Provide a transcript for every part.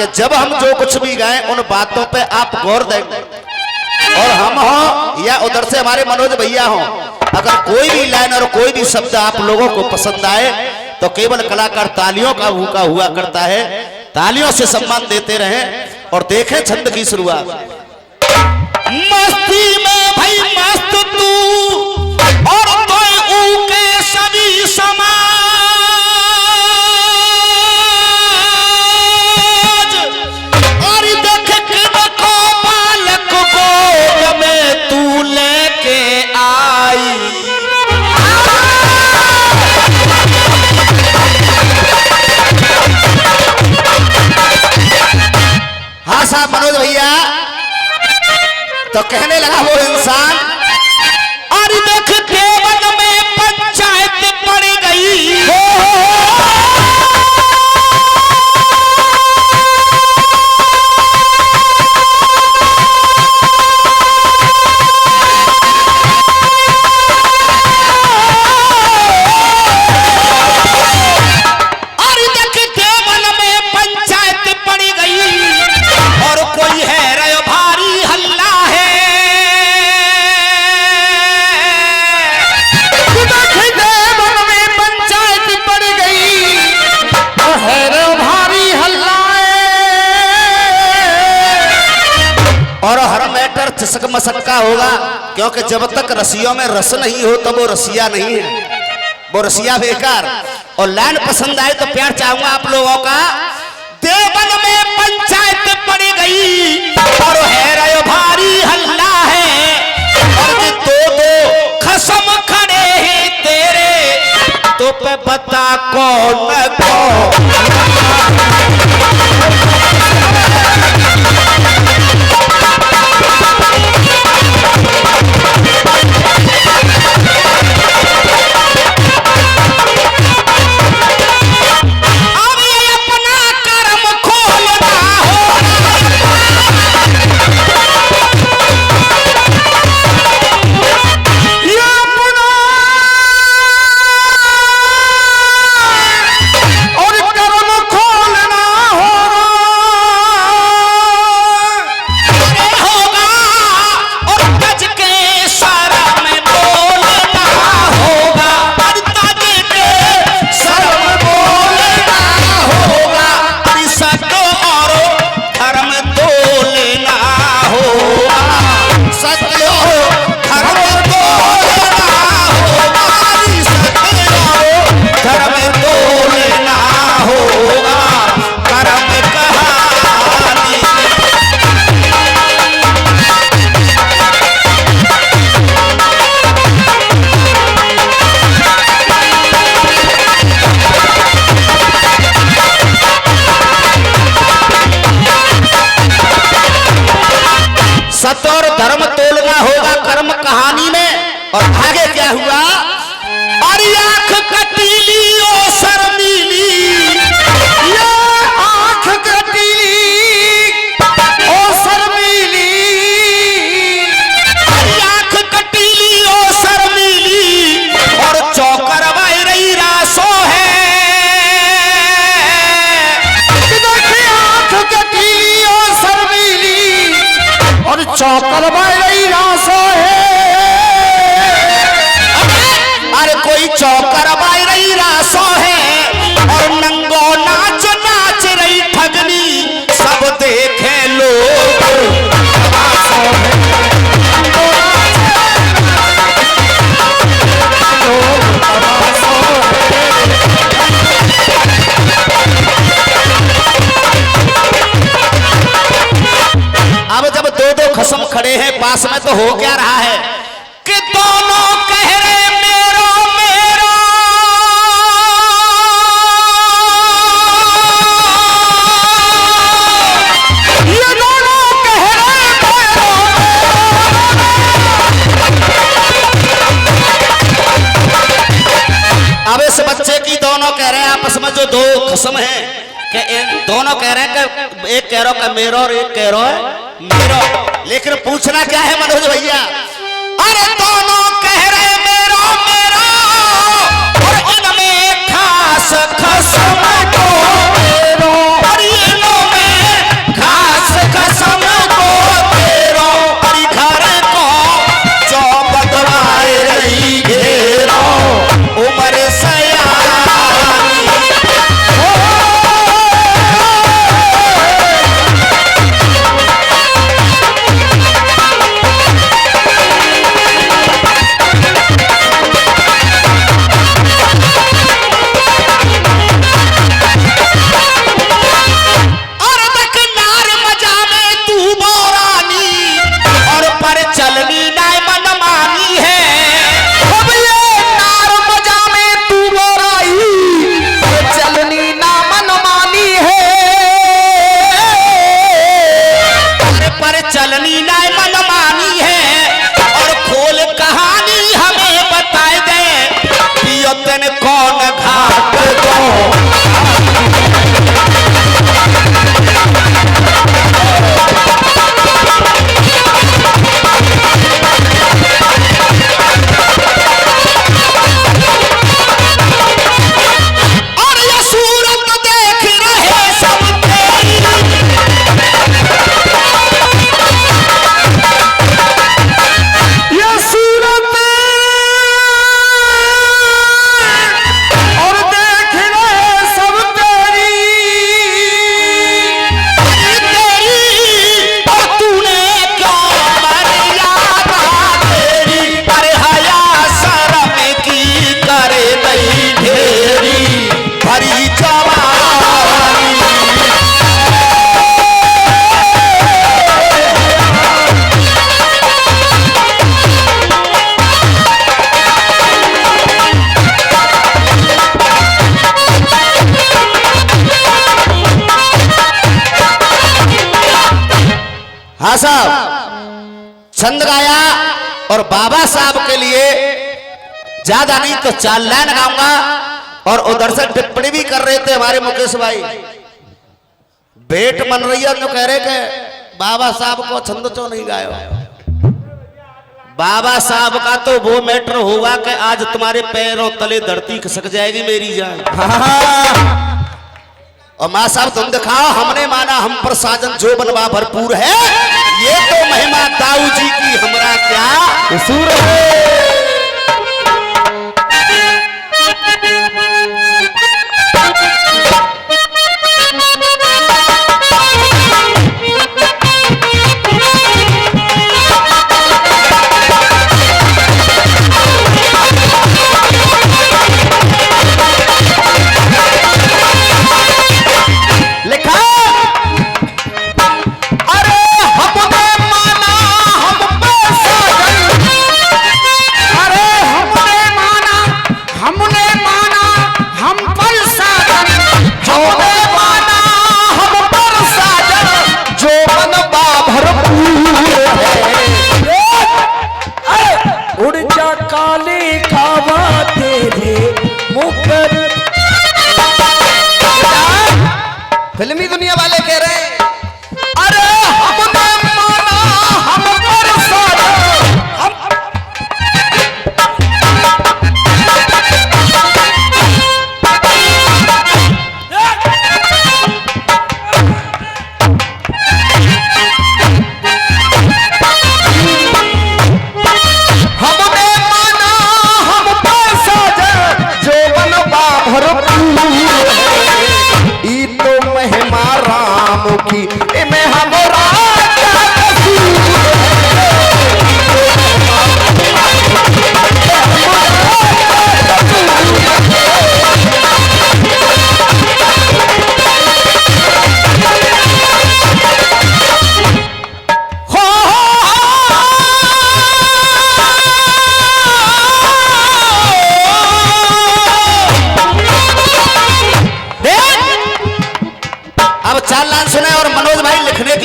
कि जब हम जो कुछ भी गाएं उन बातों पे आप गौर देंगे, और हम हो या उधर से हमारे मनोज भैया हो, अगर कोई भी लाइन और कोई भी शब्द आप लोगों को पसंद आए तो केवल कलाकार तालियों का भूखा हुआ करता है, तालियों से सम्मान देते रहें। और देखें छंद की शुरुआत। मस्ती में भाई मस्त तू और तो के सभी समाज, और देख के को बालक को में तू लेके आई। हाँ साहब मनोज भैया, तो कहने लगा वो इंसान, और देख देवन में पंचायत पड़ गई। चसक मसक्का होगा, क्योंकि जब तक रसियों में रस नहीं हो तब वो रसिया नहीं है, वो रसिया बेकार। और लाइन पसंद आए तो प्यार चाहूंगा आप लोगों का। देवन में पंचायत पड़ गई और है रे भारी हल्ला है, और दो खसम खड़े हैं तेरे, तो पे बता कौन कौन। सत्य और धर्म तोलना होगा कर्म कहानी में। और आगे क्या हुआ, और आंख कटीली ओ शर्मीली, ये आंख कटीली ओ शर्मीली, आंख कटीली ओ शर्मीली, और चौकर वाई रही रासो है। आंख कटीली ओ शर्मीली और चौकर वाई रासो है। अरे कोई चौकर वाई रही रासो है, और नंगो नाच नाच रही ठगनी, सब देखे लोग। अब जब दो दो खसम खड़े हैं पास में, तो हो क्या रहा है कि दोनों कह रहे मेरो मेरो, ये दोनों कह रहे मेरो। अब इस बच्चे की दोनों कह रहे हैं आपस में, जो दो खसम हैं कि दोनों कह रहे हैं कि एक कह रहा का मेरो और एक कह रहा है मेरो। लेकिन पूछना क्या है मनोज भैया, अरे दोनों कह रहे मेरो मेरो, और इनमें खास खसम को मेरो, और इनों में साहब छंद गाया और बाबा साहब के लिए ज्यादा नहीं तो 4 लाइन गाऊंगा। और उधर से टिप्पणी भी कर रहे थे हमारे मुकेश भाई, भेंट मन रही है जो कह रहे के बाबा साहब को छंद क्यों नहीं गाया। बाबा साहब का तो वो मैटर होगा कि आज तुम्हारे पैरों तले धरती खिसक जाएगी मेरी जान। और माँ साहब तुम दिखाओ, हमने माना हम पर साजन जो बनवा भरपूर है, ये तो महिमा दाऊ जी की हमरा क्या कसूर है। फिल्मी दुनिया वाले कह रहे हैं अरे हमने माना हम पर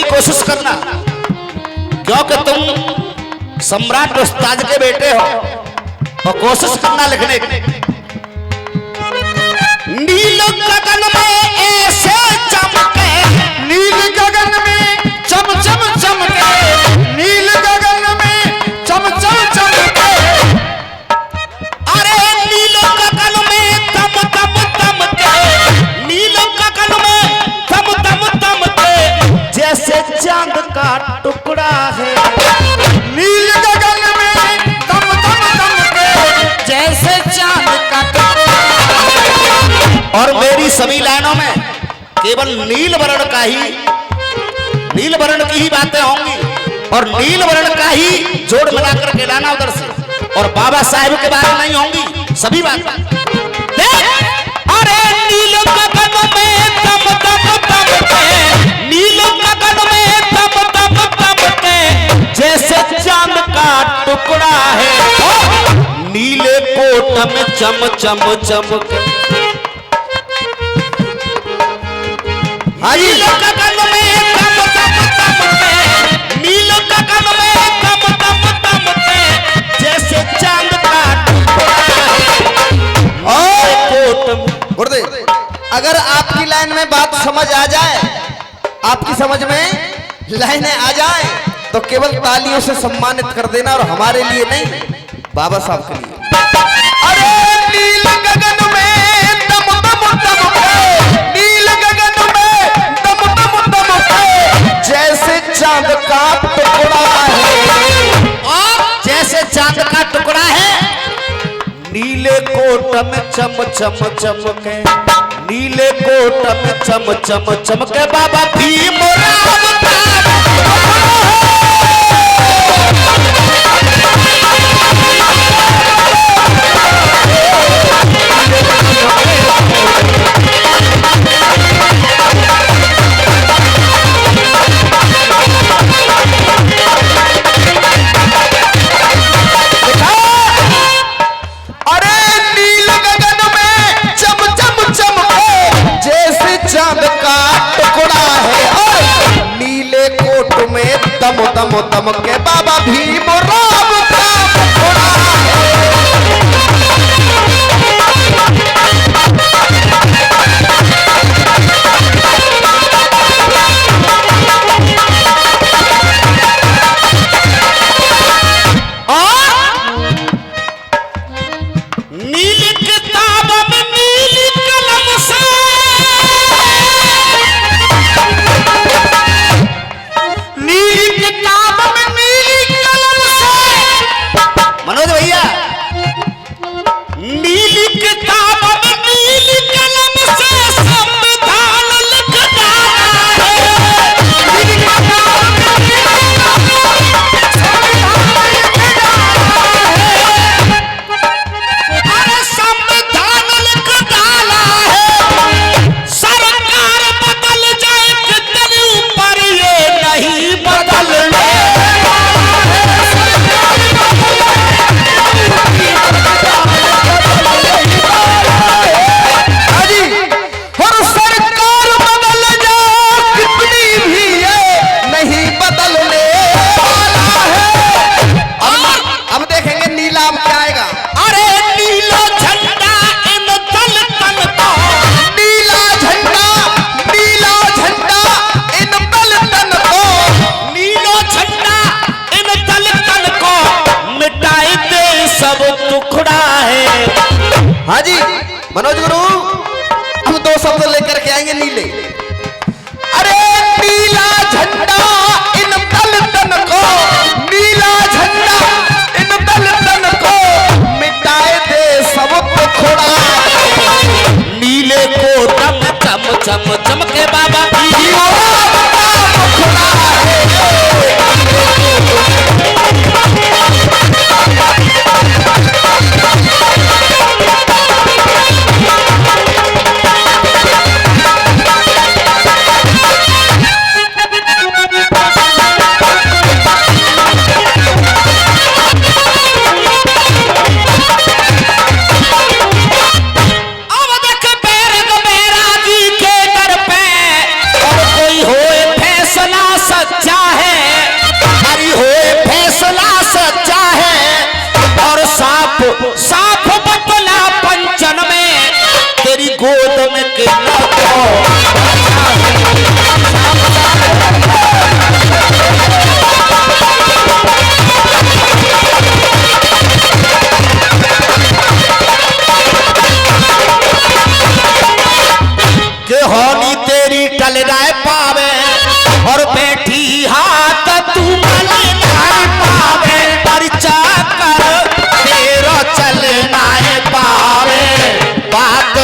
कोशिश करना, क्योंकि तुम सम्राट उस्ताद के बेटे हो और कोशिश करना लिखने की। नील गगन में ऐसे चमके, नील गगन में चम चम चमके, नील गगन में चम चम चमके, अरे नील गगन में तम तम तमके, नील गगन में तम तम तमके, जैसे चांद का टुकड़ा है। नील गगन में तम तम तमके, जैसे चांद का टुकड़ा है। और मेरी सभी लाइनों में केवल नील वर्ण का ही, नील वर्ण की ही बातें होंगी और नील वर्ण का ही जोड़ मिलाकर के लाना उधर से, और बाबा साहब के बारे में नहीं होंगी सभी बातें। अरे नील गगन में तम तम तमके, नील गगन में तम तम तमके, जैसे चांद का टुकड़ा है। नीले कोट में चम चम चमके, नील गगन में तम तम तमके, नील गगन में तम तम तमके, जैसे चांद का टुकड़ा है। अगर आपकी लाइन में बात समझ आ जाए, आपकी समझ में लाइनें आ जाए, तो केवल तालियों से सम्मानित कर देना, और हमारे लिए नहीं, बाबा साहब के लिए। अरे नील गगन में तम तम तमके, नील गगन में तम तम तमके, जैसे चांद का टुकड़ा है, और जैसे चांद का टुकड़ा है। नीले कोट में चम चम चमके, नीले कोट में चम चम चमके, बाबा भीमराव चांद का टुकड़ा है, और नील नमो तम के बाबा भीम राम का मुखड़ा नीली किताब में नीली कलम से नीली किताब में नीली कलम से मनोज भैया नीली किताब में नीली कलम से संविधान लिख डाला है नीली किताब में नीली कलम से संविधान लिख डाला है अरे संविधान लिख डाला है सरकार बदल जाए कितने ऊपर ये नहीं बदलने अजी और सरकार बदल जाए कितनी भी ये नहीं बदलने वाला है अब देखेंगे नीलाम क्या आएगा अरे नीला झंडा इन दल तन को नीला झंडा इन बल तन को नीलो झंडा इन दल तन को मिटाई दे सब टुकड़ा है हाँ जी मनोज गुरु हम दो शब्द लेकर के आएंगे नीले अरे नीला झंडा इन दल तन को नीला झंडा इन दल तन को मिटाए दे सब टुकड़ा नीले को दम चम चम चमके बाबा अब देख बैरग बैरागी के दर पे और कोई होए फैसला सच्चा है हरी होए फैसला सच्चा है और साफ साफ बतला पंचन में तेरी गोद में कितना के होनी तेरी टल जाए पावे और बैठी हाथ तू मले जाए पावे परिचा कर तेरा चलना है पावे बात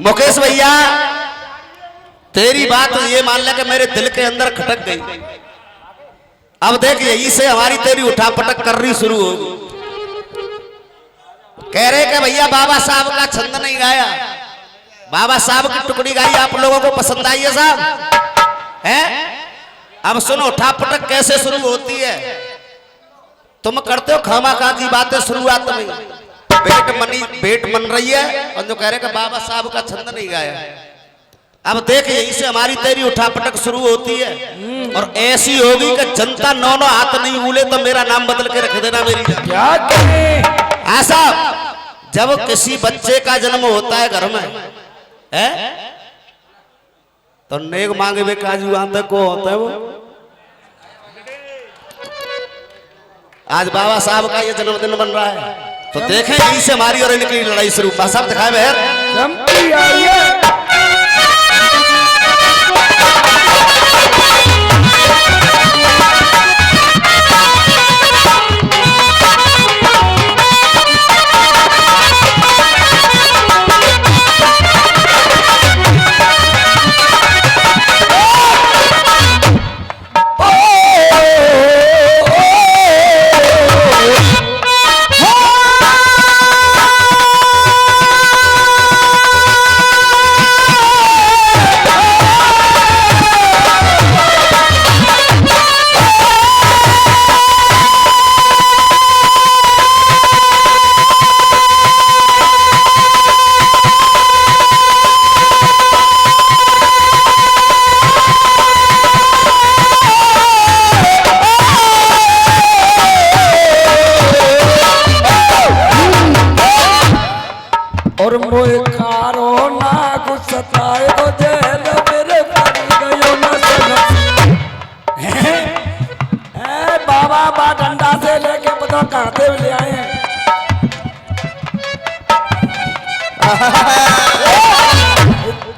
मुकेश भैया तेरी बात ये मान ले कि मेरे दिल के अंदर खटक गई अब देख यही से हमारी तेरी उठापटक करनी शुरू होगी कह रहे कि भैया बाबा साहब का छंद नहीं गाया बाबा साहब की टुकड़ी गाई आप लोगों को पसंद आई है साहब है अब सुनो उठापटक कैसे शुरू होती है तुम करते हो खामा की बातें शुरुआत में भेंट मन रही है और जो कह रहे कि बाबा साहब का छंद नहीं गाया अब देख यहीं से हमारी तेरी उठापटक शुरू होती है और ऐसी होगी कि जनता नौ हाथ नहीं भूले तो मेरा नाम बदल के रख देना मेरी क्या करें ऐसा जब किसी बच्चे का जन्म होता है घर में है तो नेक मांगे में काजू आंधे को होता है वो आज बाबा साहब का ये जन्मदिन बन रहा है तो देखें यहीं से हमारी और इनकी लड़ाई शुरू साहब दिखाए बहर चमकी आई है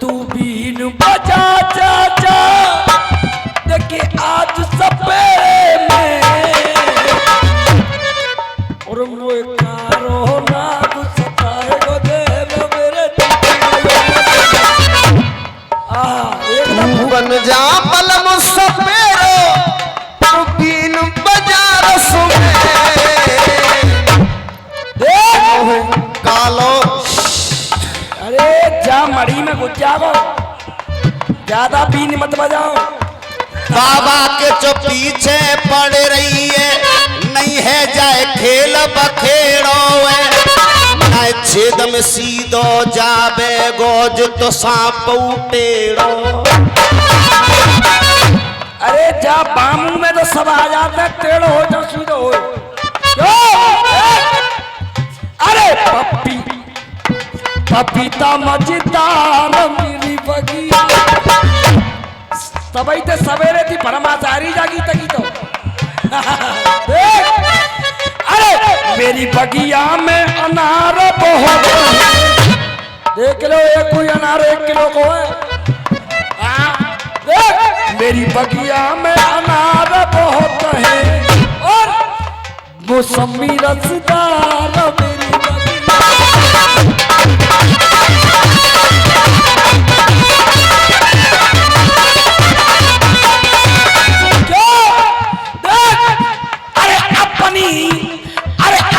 तू बीन बजा चाचा देखी आज सपे में और मोए कारो ना गुस्साए गो देव मेरे एकदम बन जा पलम सपेरो तू बीन बजा रस में कालो। अरे जा मड़ी में घुस जाओ ज्यादा बीन मत बजाओ। बाबा के जो पीछे पड़ रही है नहीं है जाए खेल बखेड़ो है छेद में सीधो जाबे गोज तो सांप उटेड़ो। अरे जा बामू में तो सब आ जाते हैं टेढ़ो हो जो सीधो हो। अरे पप्पी पपीता मजेदार मेरी बगिया तबई ते सवेरे थी परमाचारी जागी तकी तो अरे मेरी बगिया में अनार बहुत देख लो एक कोई अनार 1 किलो को है। देख मेरी बगिया में अनार बहुत है और मौसमी रसदार मेरी बगिया।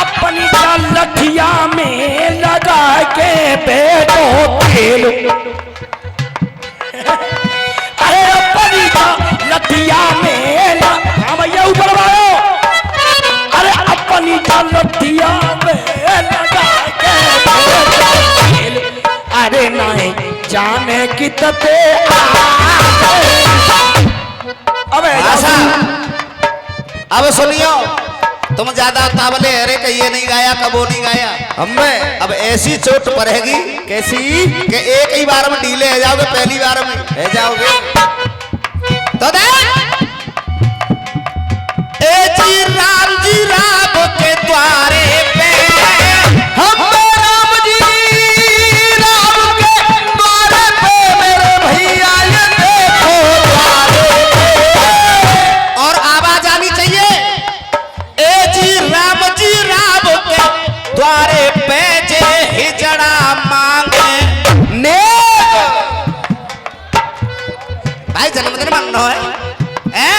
अपनी लठिया में लगा के बैठो खेल। अरे अपनी लठिया में हाँ भैया ऊपर वालो। अरे अपनी लठिया में लगा के बैठो खेल। अरे नहीं जाने कितने अब सुनियो तुम ज्यादा तावले अरे कि ये नहीं गाया कब वो नहीं गाया। हमें अब ऐसी चोट पड़ेगी कैसी कि एक ही बार में ढीले हो जाओगे पहली बार में रह जाओगे। तो देख ए जी राम के द्वारे पे हम राम जी राम के द्वारे पे मेरे भैया ये देखो द्वारे पे। और आवाज आनी चाहिए ए जी राम के द्वारे पे जे हिजड़ा मांगे ने भाई जन्मदिन मांगना है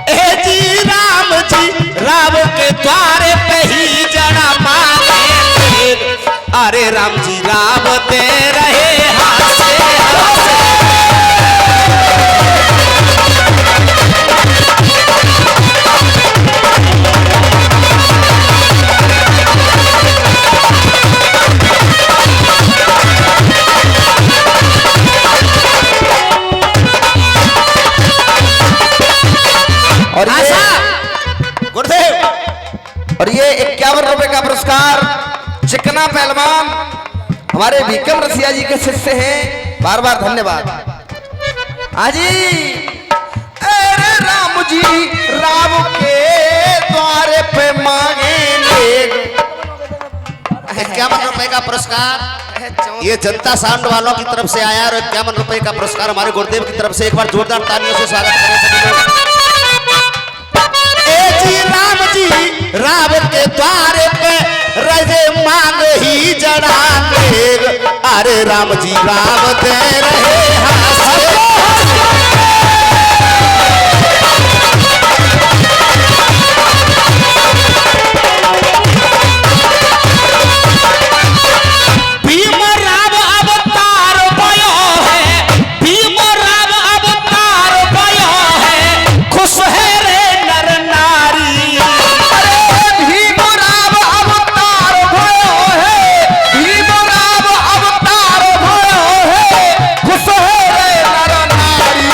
ए जी राम के द्वारे पे ही जड़ा मांगे। अरे राम जी राम दे रहे हाथ से और ये 51 रुपए का पुरस्कार चिकना पहलवान हमारे भीकम रसिया जी के शिष्य हैं। बार बार धन्यवाद। हाजी अरे राम जी राम के द्वारे पे मांगेंगे 51 रुपए का पुरस्कार ये जनता साउंड वालों की तरफ से आया। और 51 रुपए का पुरस्कार हमारे गुरुदेव की तरफ से एक बार जोरदार तालियों से स्वागत करें। जी राम के द्वारे पे रजे मांग ही जड़ा देव। अरे राम जी राम दे रहे हाथ भीम राम अवतार भयो है। भीम राम अवतार भयो है। खुश है रे नर नारी। भीम राम अवतार भयो है। भीम राम अवतार भयो है। खुश है रे नर नारी।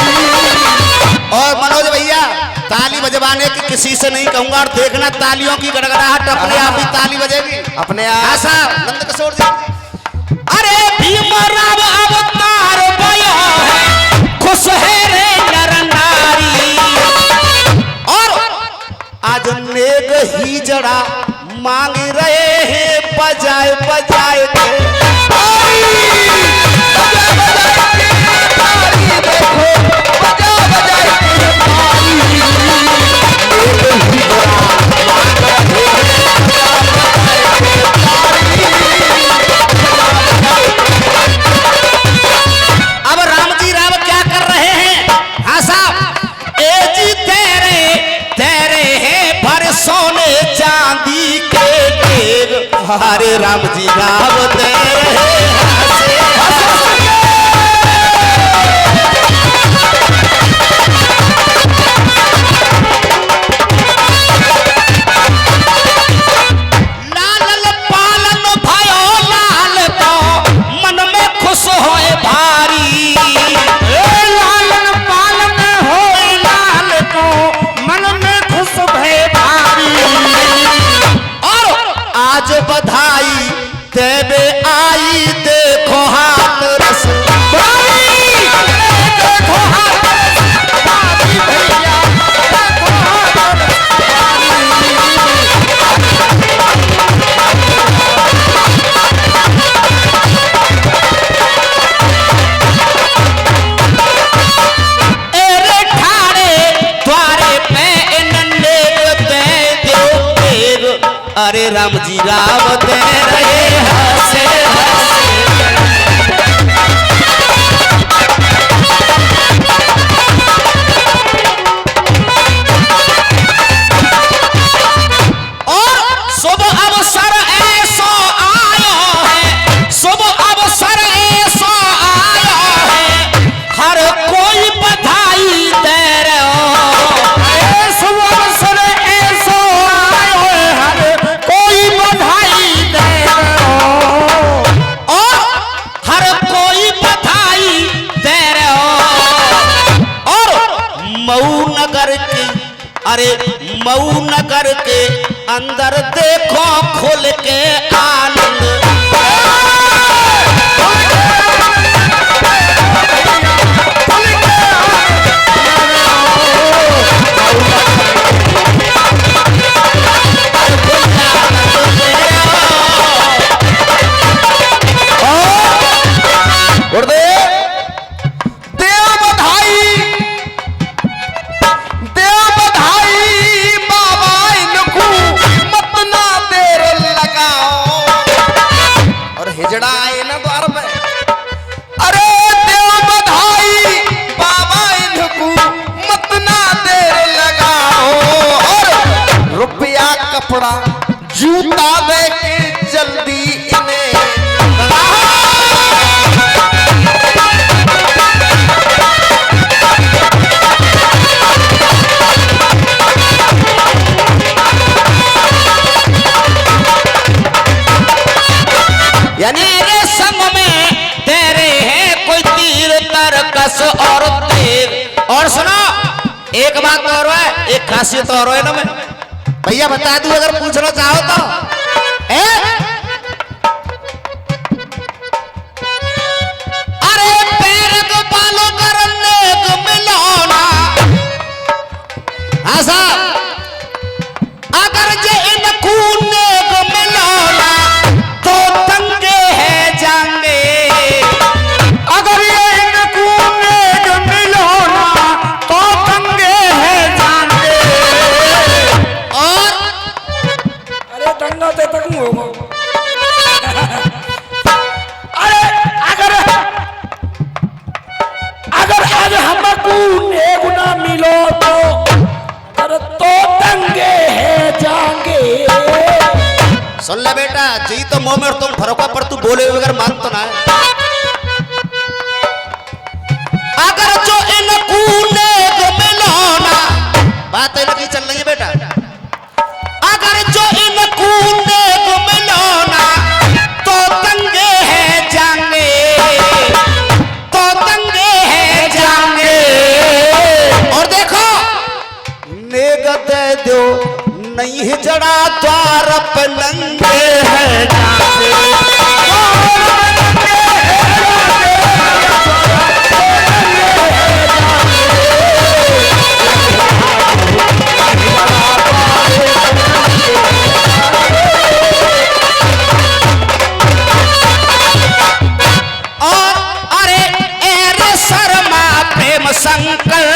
और मनोज भैया ताली बजवाने की किसी से नहीं कहूंगा और देखना तालियों की गड़गड़ाहट अपने आप ही ताली बजेगी अपने आप। ऐसा नंद किशोर जी। अरे भीम राम अवतार भयो है। खुश है रे नर नारी। और आज नेग ही जड़ा मांग रहे हैं बजाए बजाए के। अरे राम जी गावते रहे लाल पालन भयो लाल तो मन में खुश होए भारी लालन पालन हो लाल तो मन में खुश भय भारी और आज बधाई देवे आई देखो हाथ रस देखो हाथ बाजी भैया देखो हाथ एरे ठाड़े द्वारे पे नन्हे दे दो देव अरे राम जी रावते रहे हंसे और शुभ अवसर ऐसा आया है शुभ अवसर ऐसा आया है हर कोई बधाई दे रहे हो शुभ अवसर ऐसो आयो है हर कोई बधाई दे और हर कोई बधाई दे रहे हो और मऊ नगर की अरे मऊ नगर के अंदर देखो खुल के आनंद गुरुदेव देव बधाई बाबा इनको मत ना देर लगाओ और हिजड़ा आए ना द्वार में अरे देव बधाई बाबा इनको मत ना देर लगाओ और रुपया कपड़ा जूता दे के जल्दी इन्हें यानी मेरे संग में तेरे हैं कोई तीर तरकस और तेर और सुनो एक बात और है एक खासियत और है ना मैं भैया बता दूं अगर पूछना चाहो तो अरे पैर को बालों करने को मिलाना हाँ साहब अगर जे इन खूने को मिलाना तो तंगे है जाएंगे अगर ये इनको नेक मिलोना तो तंगे है जाने और अरे दंगा ते तक होगा अरे अगर अगर आज हमको नेक ना मिलो तो अरे तो तंगे है जाएंगे सुन ले बेटा जी तो मुंह में तुम फरोका पर तू बोले बगैर मान तो ना है अगर जो इन कूने को मिलाना बात इनकी चल रही है बेटा अगर जो इन कूने को मिलाना तो तंगे है जाएंगे तो तंगे है जाएंगे और देखो नेग दे दो नहीं जड़ा द्वार पे नंगे है जाते और अरे एरे शर्मा प्रेम शंकर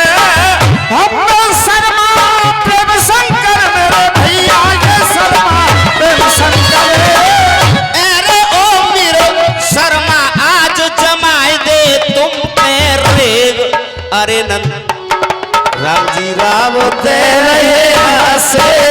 हम शर्मा प्रेम शंकर मेरे भैया ये शर्मा प्रेम शंकर अरे ओ मीरो शर्मा आज जमाए दे तुम पे अरे नंद राम जी राव दे रहे हंसे